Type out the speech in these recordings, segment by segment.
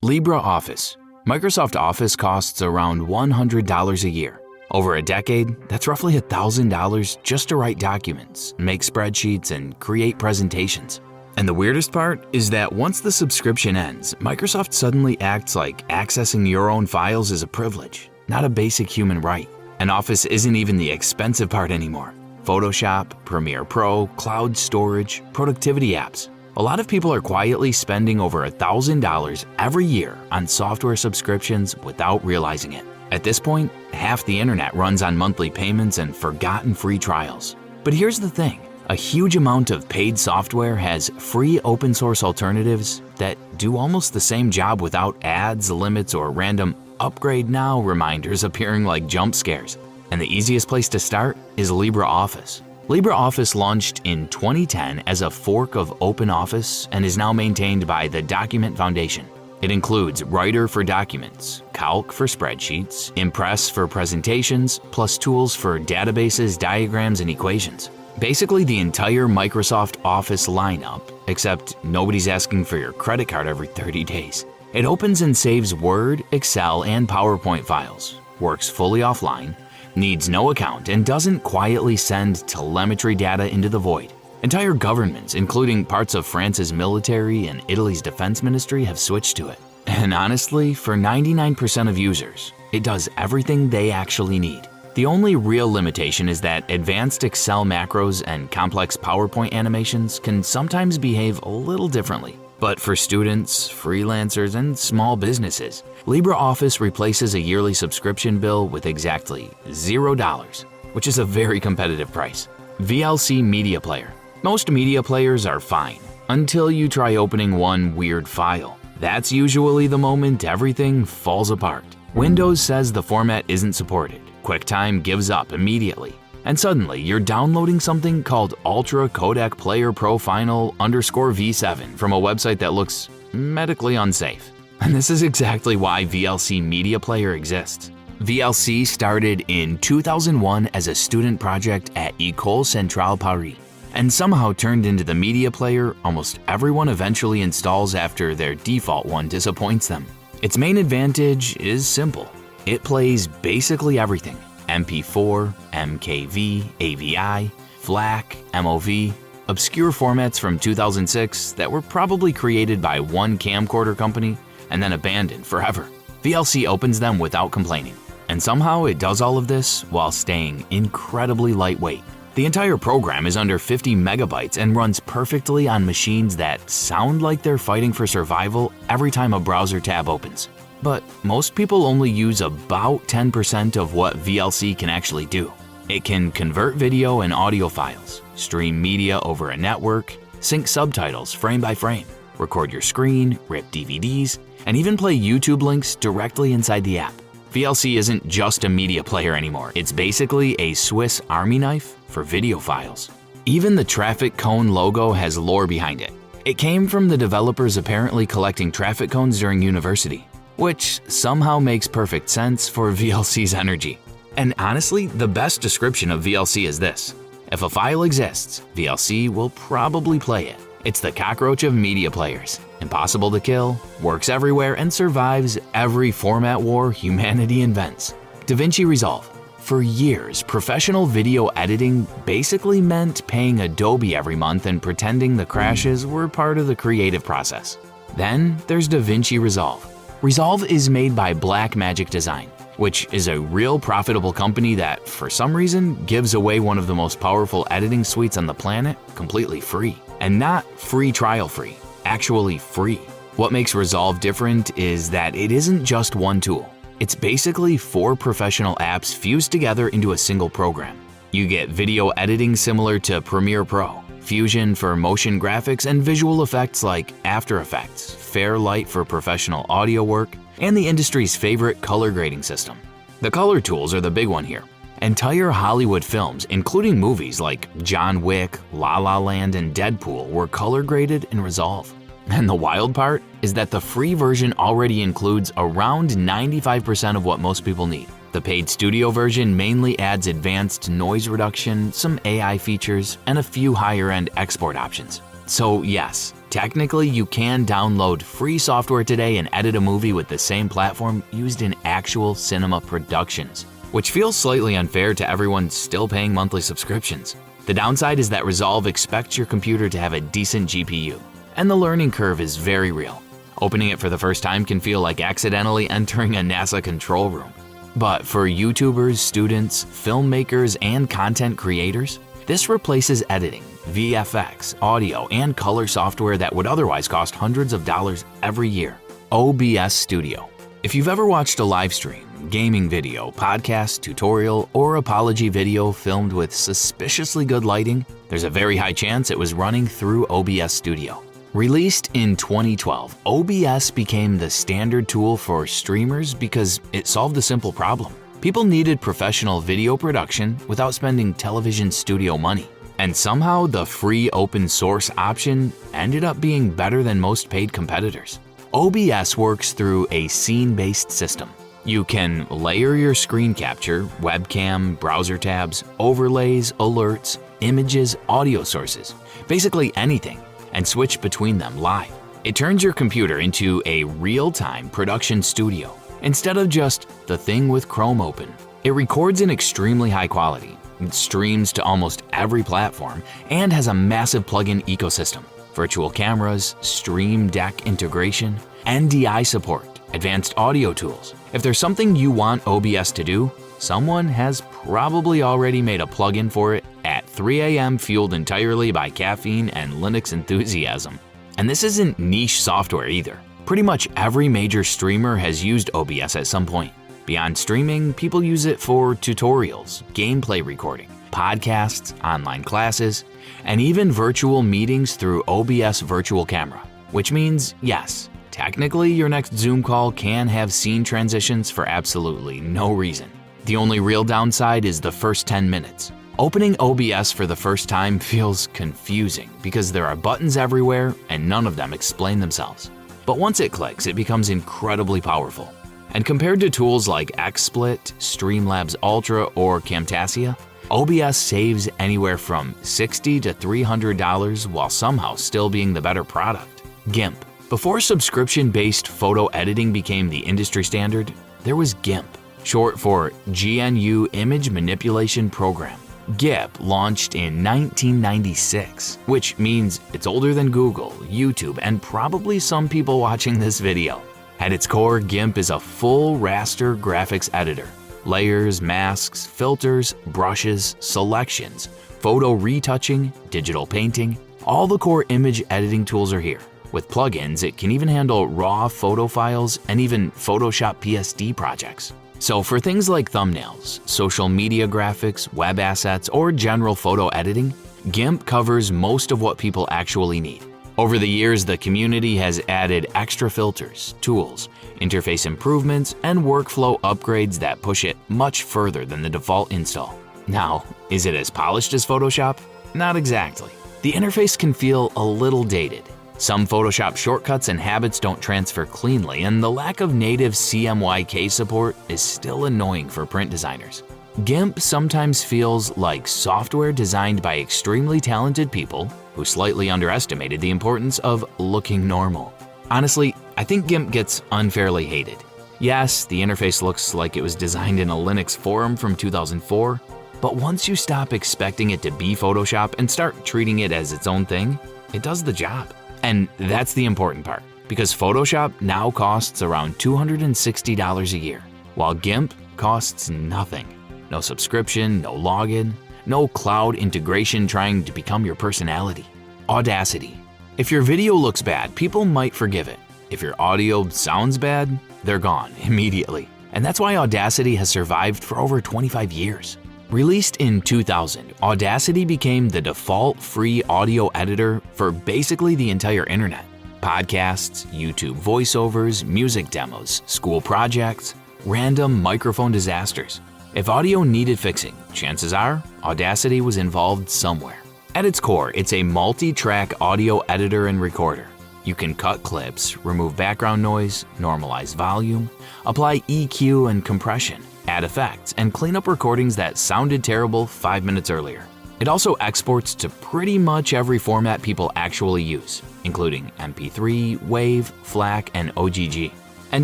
LibreOffice. Microsoft Office costs around $100 a year. Over a decade, that's roughly $1,000 just to write documents, make spreadsheets, and create presentations. And the weirdest part is that once the subscription ends, Microsoft suddenly acts like accessing your own files is a privilege, not a basic human right. And Office isn't even the expensive part anymore. Photoshop, Premiere Pro, cloud storage, productivity apps. A lot of people are quietly spending over $1,000 every year on software subscriptions without realizing it. At this point, half the internet runs on monthly payments and forgotten free trials. But here's the thing, a huge amount of paid software has free open source alternatives that do almost the same job without ads, limits, or random upgrade now reminders appearing like jump scares. And the easiest place to start is LibreOffice. LibreOffice launched in 2010 as a fork of OpenOffice and is now maintained by the Document Foundation. It includes Writer for documents, Calc for spreadsheets, Impress for presentations, plus tools for databases, diagrams, and equations. Basically the entire Microsoft Office lineup, except nobody's asking for your credit card every 30 days. It opens and saves Word, Excel, and PowerPoint files, works fully offline, needs no account, and doesn't quietly send telemetry data into the void. Entire governments, including parts of France's military and Italy's defense ministry, have switched to it. And honestly, for 99% of users, it does everything they actually need. The only real limitation is that advanced Excel macros and complex PowerPoint animations can sometimes behave a little differently. But for students, freelancers, and small businesses, LibreOffice replaces a yearly subscription bill with exactly $0, which is a very competitive price. VLC Media Player. Most media players are fine, until you try opening one weird file. That's usually the moment everything falls apart. Windows says the format isn't supported. QuickTime gives up immediately. And suddenly, you're downloading something called Ultra Codec Player Pro Final _V7 from a website that looks medically unsafe. And this is exactly why VLC Media Player exists. VLC started in 2001 as a student project at École Centrale Paris, and somehow turned into the media player almost everyone eventually installs after their default one disappoints them. Its main advantage is simple. It plays basically everything. MP4, MKV, AVI, FLAC, MOV, obscure formats from 2006 that were probably created by one camcorder company and then abandoned forever. VLC opens them without complaining. And somehow it does all of this while staying incredibly lightweight. The entire program is under 50 megabytes and runs perfectly on machines that sound like they're fighting for survival every time a browser tab opens. But most people only use about 10% of what VLC can actually do. It can convert video and audio files, stream media over a network, sync subtitles frame by frame, record your screen, rip DVDs, and even play YouTube links directly inside the app. VLC isn't just a media player anymore. It's basically a Swiss Army knife for video files. Even the traffic cone logo has lore behind it. It came from the developers apparently collecting traffic cones during university, which somehow makes perfect sense for VLC's energy. And honestly, the best description of VLC is this. If a file exists, VLC will probably play it. It's the cockroach of media players. Impossible to kill, works everywhere, and survives every format war humanity invents. DaVinci Resolve. For years, professional video editing basically meant paying Adobe every month and pretending the crashes were part of the creative process. Then there's DaVinci Resolve. Resolve is made by Blackmagic Design, which is a real profitable company that, for some reason, gives away one of the most powerful editing suites on the planet completely free. And not free trial free, actually free. What makes Resolve different is that it isn't just one tool. It's basically 4 professional apps fused together into a single program. You get video editing similar to Premiere Pro, Fusion for motion graphics and visual effects like After Effects, Fairlight for professional audio work, and the industry's favorite color grading system. The color tools are the big one here. Entire Hollywood films, including movies like John Wick, La La Land, and Deadpool, were color graded in Resolve. And the wild part is that the free version already includes around 95% of what most people need. The paid studio version mainly adds advanced noise reduction, some AI features, and a few higher-end export options. So yes, Technically, you can download free software today and edit a movie with the same platform used in actual cinema productions, which feels slightly unfair to everyone still paying monthly subscriptions. The downside is that Resolve expects your computer to have a decent GPU, and the learning curve is very real. Opening it for the first time can feel like accidentally entering a NASA control room. But for YouTubers, students, filmmakers, and content creators, this replaces editing, VFX, audio, and color software that would otherwise cost hundreds of dollars every year. OBS Studio. If you've ever watched a live stream, gaming video, podcast, tutorial, or apology video filmed with suspiciously good lighting, there's a very high chance it was running through OBS Studio. Released in 2012, OBS became the standard tool for streamers because it solved a simple problem. People needed professional video production without spending television studio money. And somehow the free open source option ended up being better than most paid competitors. OBS works through a scene-based system. You can layer your screen capture, webcam, browser tabs, overlays, alerts, images, audio sources, basically anything, and switch between them live. It turns your computer into a real-time production studio instead of just the thing with Chrome open. It records in extremely high quality, it streams to almost every platform, and has a massive plugin ecosystem. Virtual cameras, Stream Deck integration, NDI support, advanced audio tools. If there's something you want OBS to do, someone has probably already made a plugin for it at 3 a.m. fueled entirely by caffeine and Linux enthusiasm. And this isn't niche software either. Pretty much every major streamer has used OBS at some point. Beyond streaming, people use it for tutorials, gameplay recording, podcasts, online classes, and even virtual meetings through OBS Virtual Camera. Which means, yes, technically your next Zoom call can have scene transitions for absolutely no reason. The only real downside is the first 10 minutes. Opening OBS for the first time feels confusing because there are buttons everywhere and none of them explain themselves. But once it clicks, it becomes incredibly powerful. And compared to tools like XSplit, Streamlabs Ultra, or Camtasia, OBS saves anywhere from $60 to $300 while somehow still being the better product. GIMP. Before subscription-based photo editing became the industry standard, there was GIMP, short for GNU Image Manipulation Program. GIMP launched in 1996, which means it's older than Google, YouTube, and probably some people watching this video. At its core, GIMP is a full raster graphics editor. Layers, masks, filters, brushes, selections, photo retouching, digital painting, all the core image editing tools are here. With plugins, it can even handle raw photo files and even Photoshop PSD projects. So for things like thumbnails, social media graphics, web assets, or general photo editing, GIMP covers most of what people actually need. Over the years, the community has added extra filters, tools, interface improvements, and workflow upgrades that push it much further than the default install. Now, is it as polished as Photoshop? Not exactly. The interface can feel a little dated. Some Photoshop shortcuts and habits don't transfer cleanly, and the lack of native CMYK support is still annoying for print designers. GIMP sometimes feels like software designed by extremely talented people who slightly underestimated the importance of looking normal. Honestly, I think GIMP gets unfairly hated. Yes, the interface looks like it was designed in a Linux forum from 2004, but once you stop expecting it to be Photoshop and start treating it as its own thing, it does the job. And that's the important part, because Photoshop now costs around $260 a year, while GIMP costs nothing. No subscription, no login, no cloud integration trying to become your personality. Audacity. If your video looks bad, people might forgive it. If your audio sounds bad, they're gone immediately. And that's why Audacity has survived for over 25 years. Released in 2000, Audacity became the default free audio editor for basically the entire internet. Podcasts, YouTube voiceovers, music demos, school projects, random microphone disasters. If audio needed fixing, chances are Audacity was involved somewhere. At its core, it's a multi-track audio editor and recorder. You can cut clips, remove background noise, normalize volume, apply EQ and compression, add effects, and clean up recordings that sounded terrible 5 minutes earlier. It also exports to pretty much every format people actually use. including MP3, WAV, FLAC, and OGG. And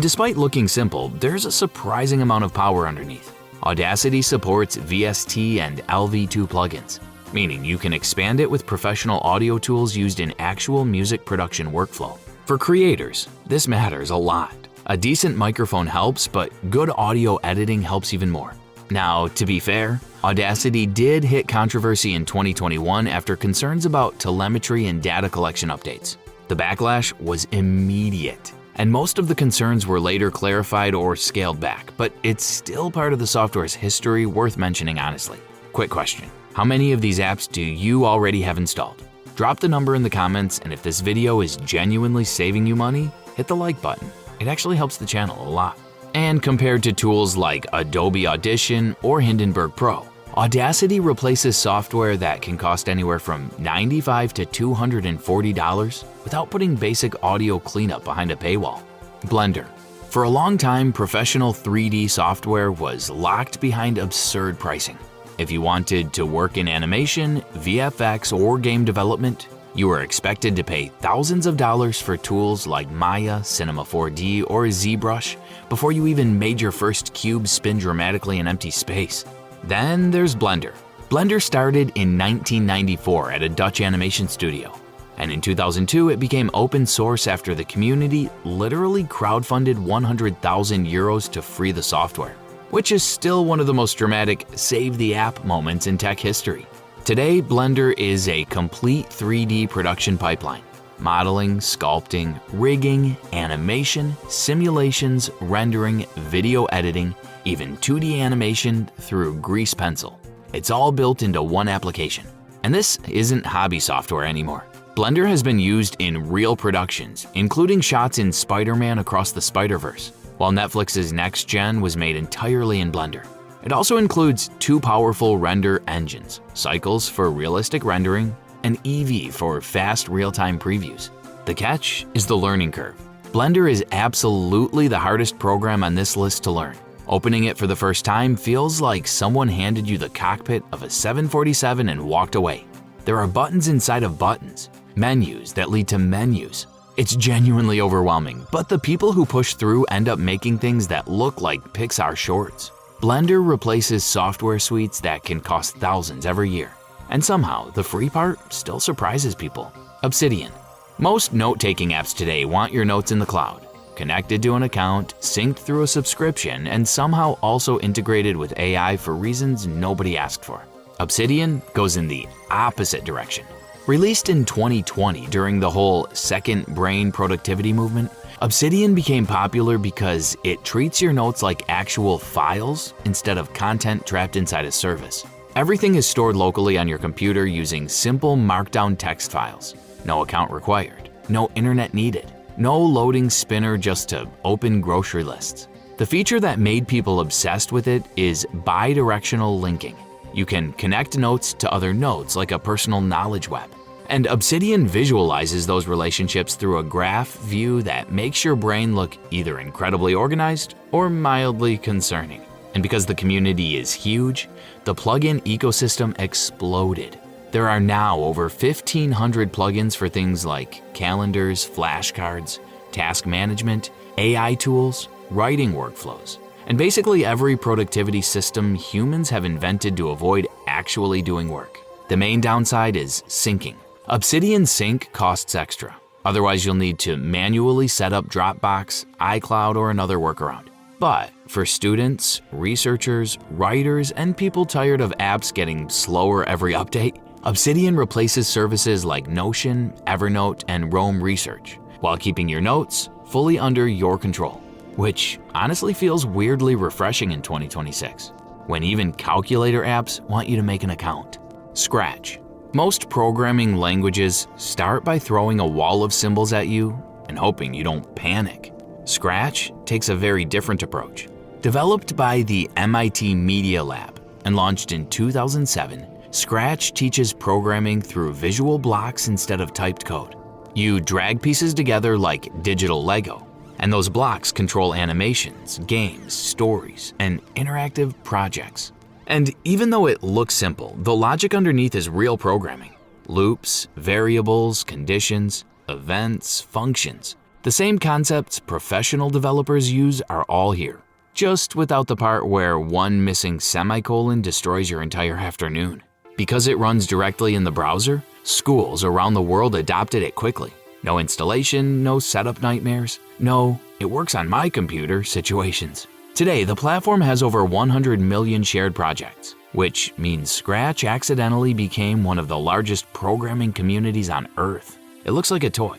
despite looking simple, there's a surprising amount of power underneath. Audacity supports VST and LV2 plugins, meaning you can expand it with professional audio tools used in actual music production workflow. For creators, this matters a lot. A decent microphone helps, but good audio editing helps even more. Now, to be fair, Audacity did hit controversy in 2021 after concerns about telemetry and data collection updates. The backlash was immediate, and most of the concerns were later clarified or scaled back, but it's still part of the software's history worth mentioning honestly. Quick question, how many of these apps do you already have installed? Drop the number in the comments, and if this video is genuinely saving you money, hit the like button. It actually helps the channel a lot. And compared to tools like Adobe Audition or Hindenburg Pro, Audacity replaces software that can cost anywhere from $95 to $240 without putting basic audio cleanup behind a paywall. Blender. For a long time, professional 3D software was locked behind absurd pricing. If you wanted to work in animation, VFX, or game development, you were expected to pay thousands of dollars for tools like Maya, Cinema 4D, or ZBrush before you even made your first cube spin dramatically in empty space. Then there's Blender. Blender started in 1994 at a Dutch animation studio, and in 2002 it became open source after the community literally crowdfunded 100,000 euros to free the software, which is still one of the most dramatic save the app moments in tech history. Today, Blender is a complete 3D production pipeline. Modeling, sculpting, rigging, animation, simulations, rendering, video editing, even 2D animation through Grease Pencil. It's all built into one application. And this isn't hobby software anymore. Blender has been used in real productions, including shots in Spider-Man Across the Spider-Verse, while Netflix's Next Gen was made entirely in Blender. It also includes two powerful render engines, Cycles for realistic rendering and Eevee for fast real-time previews. The catch is the learning curve. Blender is absolutely the hardest program on this list to learn. Opening it for the first time feels like someone handed you the cockpit of a 747 and walked away. There are buttons inside of buttons, menus that lead to menus. It's genuinely overwhelming, but the people who push through end up making things that look like Pixar shorts. Blender replaces software suites that can cost thousands every year. And somehow, the free part still surprises people. Obsidian. Most note-taking apps today want your notes in the cloud, connected to an account, synced through a subscription, and somehow also integrated with AI for reasons nobody asked for. Obsidian goes in the opposite direction. Released in 2020 during the whole second brain productivity movement, Obsidian became popular because it treats your notes like actual files instead of content trapped inside a service. Everything is stored locally on your computer using simple markdown text files. No account required, no internet needed, no loading spinner just to open grocery lists. The feature that made people obsessed with it is bidirectional linking. You can connect notes to other notes like a personal knowledge web. And Obsidian visualizes those relationships through a graph view that makes your brain look either incredibly organized or mildly concerning. And because the community is huge, the plugin ecosystem exploded. There are now over 1,500 plugins for things like calendars, flashcards, task management, AI tools, writing workflows, and basically every productivity system humans have invented to avoid actually doing work. The main downside is syncing. Obsidian Sync costs extra. Otherwise, you'll need to manually set up Dropbox, iCloud, or another workaround. But for students, researchers, writers, and people tired of apps getting slower every update, Obsidian replaces services like Notion, Evernote, and Roam Research, while keeping your notes fully under your control, which honestly feels weirdly refreshing in 2026, when even calculator apps want you to make an account. Scratch. Most programming languages start by throwing a wall of symbols at you and hoping you don't panic. Scratch takes a very different approach. Developed by the MIT Media Lab and launched in 2007, Scratch teaches programming through visual blocks instead of typed code. You drag pieces together like digital Lego, and those blocks control animations, games, stories, and interactive projects. And even though it looks simple, the logic underneath is real programming. Loops, variables, conditions, events, functions. The same concepts professional developers use are all here, just without the part where one missing semicolon destroys your entire afternoon. Because it runs directly in the browser, schools around the world adopted it quickly. No installation, no setup nightmares, no "it works on my computer" situations. Today, the platform has over 100 million shared projects, which means Scratch accidentally became one of the largest programming communities on Earth. It looks like a toy.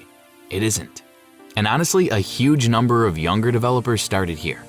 It isn't. And honestly, a huge number of younger developers started here.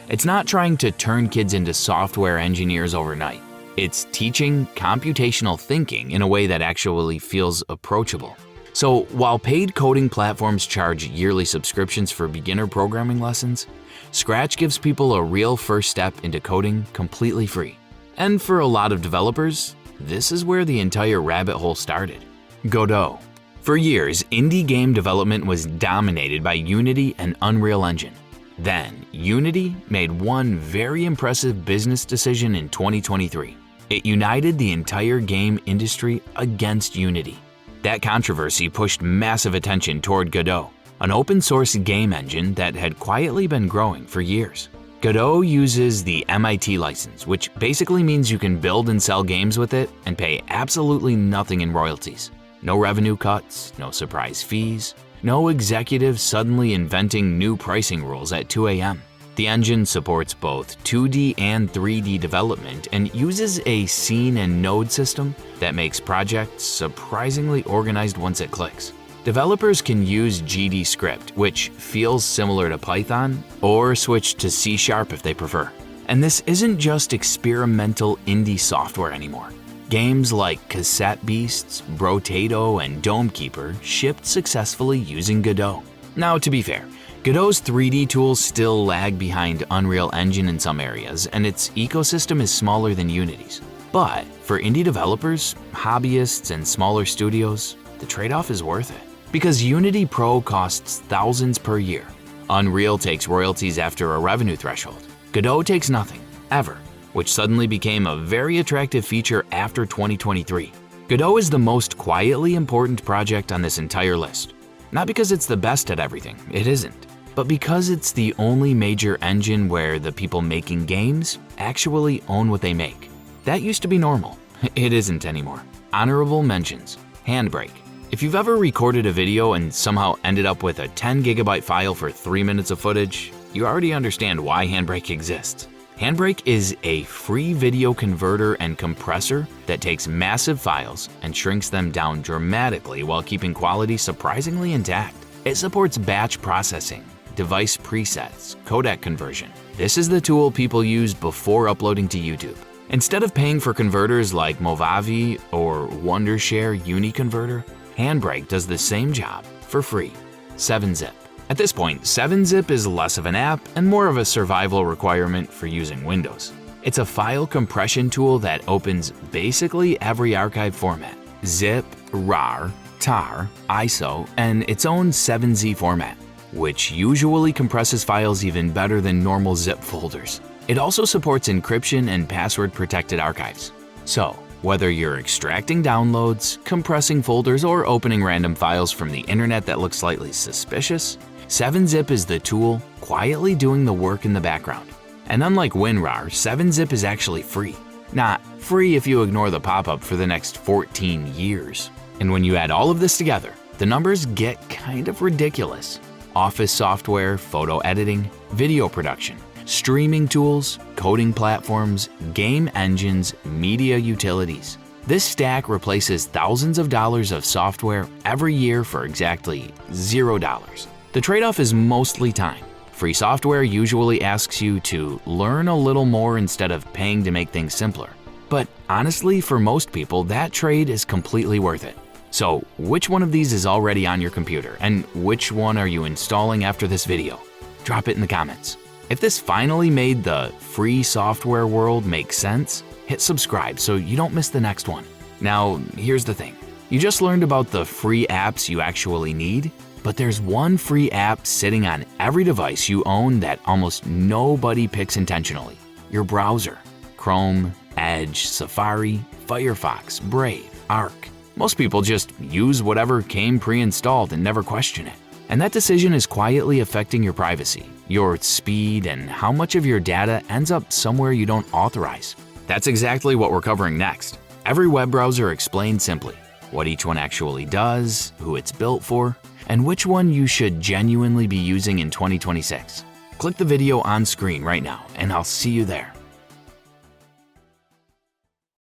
It's not trying to turn kids into software engineers overnight. It's teaching computational thinking in a way that actually feels approachable. So while paid coding platforms charge yearly subscriptions for beginner programming lessons, Scratch gives people a real first step into coding completely free. And for a lot of developers, this is where the entire rabbit hole started. Godot. For years, indie game development was dominated by Unity and Unreal Engine. Then, Unity made one very impressive business decision in 2023. It united the entire game industry against Unity. That controversy pushed massive attention toward Godot, an open-source game engine that had quietly been growing for years. Godot uses the MIT license, which basically means you can build and sell games with it and pay absolutely nothing in royalties. No revenue cuts, no surprise fees, no executives suddenly inventing new pricing rules at 2 a.m. The engine supports both 2D and 3D development and uses a scene and node system that makes projects surprisingly organized once it clicks. Developers can use GDScript, which feels similar to Python, or switch to C# if they prefer. And this isn't just experimental indie software anymore. Games like Cassette Beasts, Brotato, and Dome Keeper shipped successfully using Godot. Now, to be fair, Godot's 3D tools still lag behind Unreal Engine in some areas, and its ecosystem is smaller than Unity's. But for indie developers, hobbyists, and smaller studios, the trade-off is worth it. Because Unity Pro costs thousands per year. Unreal takes royalties after a revenue threshold. Godot takes nothing, ever, which suddenly became a very attractive feature after 2023. Godot is the most quietly important project on this entire list. Not because it's the best at everything, it isn't, but because it's the only major engine where the people making games actually own what they make. That used to be normal. It isn't anymore. Honorable mentions. Handbrake. If you've ever recorded a video and somehow ended up with a 10 GB file for 3 minutes of footage, you already understand why Handbrake exists. Handbrake is a free video converter and compressor that takes massive files and shrinks them down dramatically while keeping quality surprisingly intact. It supports batch processing, device presets, codec conversion. This is the tool people used before uploading to YouTube. Instead of paying for converters like Movavi or Wondershare UniConverter, Handbrake does the same job for free. 7-Zip. At this point, 7-Zip is less of an app and more of a survival requirement for using Windows. It's a file compression tool that opens basically every archive format: zip, rar, tar, ISO, and its own 7Z format, which usually compresses files even better than normal zip folders. It also supports encryption and password-protected archives. So, whether you're extracting downloads, compressing folders, or opening random files from the internet that look slightly suspicious, 7-Zip is the tool quietly doing the work in the background. And unlike WinRAR, 7-Zip is actually free. Not free if you ignore the pop-up for the next 14 years. And when you add all of this together, the numbers get kind of ridiculous. Office software, photo editing, video production, streaming tools, coding platforms, game engines, media utilities. This stack replaces thousands of dollars of software every year for exactly $0. The trade-off is mostly time. Free software usually asks you to learn a little more instead of paying to make things simpler. But honestly, for most people, that trade is completely worth it. So, which one of these is already on your computer, and which one are you installing after this video? Drop it in the comments. If this finally made the free software world make sense, hit subscribe so you don't miss the next one. Now, here's the thing. You just learned about the free apps you actually need, but there's one free app sitting on every device you own that almost nobody picks intentionally: your browser. Chrome, Edge, Safari, Firefox, Brave, Arc. Most people just use whatever came pre-installed and never question it. And that decision is quietly affecting your privacy, your speed, and how much of your data ends up somewhere you don't authorize. That's exactly what we're covering next. Every web browser explained simply, what each one actually does, who it's built for, and which one you should genuinely be using in 2026. Click the video on screen right now, and I'll see you there.